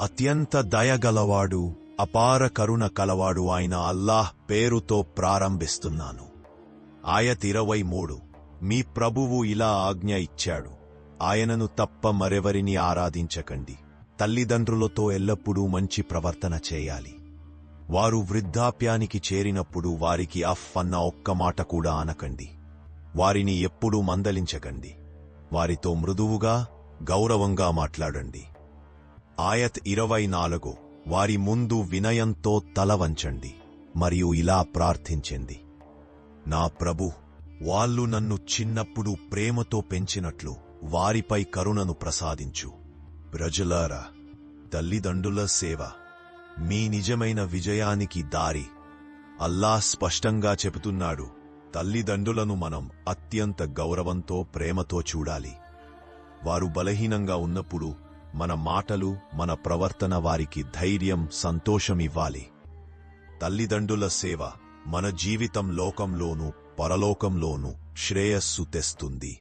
అత్యంత దయగలవాడు, అపార కరుణ కలవాడు అయిన అల్లాహ్ పేరుతో ప్రారంభిస్తున్నాను. ఆయత్ 23. మీ ప్రభువు ఇలా ఆజ్ఞ ఇచ్చాడు, ఆయనను తప్ప మరెవరిని ఆరాధించకండి. తల్లిదండ్రులతో ఎల్లప్పుడూ మంచి ప్రవర్తన చేయాలి. వారు వృద్ధాప్యానికి చేరినప్పుడు వారికి అఫ్ అన్న ఒక్క మాట కూడా అనకండి. వారిని ఎప్పుడూ మందలించకండి. వారితో మృదువుగా, గౌరవంగా మాట్లాడండి. ఆయత్ 24. వారి ముందు వినయంతో తల వంచండి మరియు ఇలా ప్రార్థించండి, నా ప్రభూ, వాళ్ళు నన్ను చిన్నప్పుడు ప్రేమతో పెంచినట్లు వారిపై కరుణను ప్రసాదించు. ప్రజలారా, తల్లిదండ్రుల సేవ మీ నిజమైన విజయానికి దారి. అల్లాహ్ స్పష్టంగా చెబుతున్నాడు, తల్లిదండ్రులను మనం అత్యంత గౌరవంతో, ప్రేమతో చూడాలి. వారు బలహీనంగా ఉన్నప్పుడు మన మాటలు, మన ప్రవర్తన వారికి ధైర్యం, సంతోషం ఇవ్వాలి. తల్లిదండ్రుల సేవ మన జీవితం లోకంలోనూ పరలోకంలోనూ శ్రేయస్సు తెస్తుంది.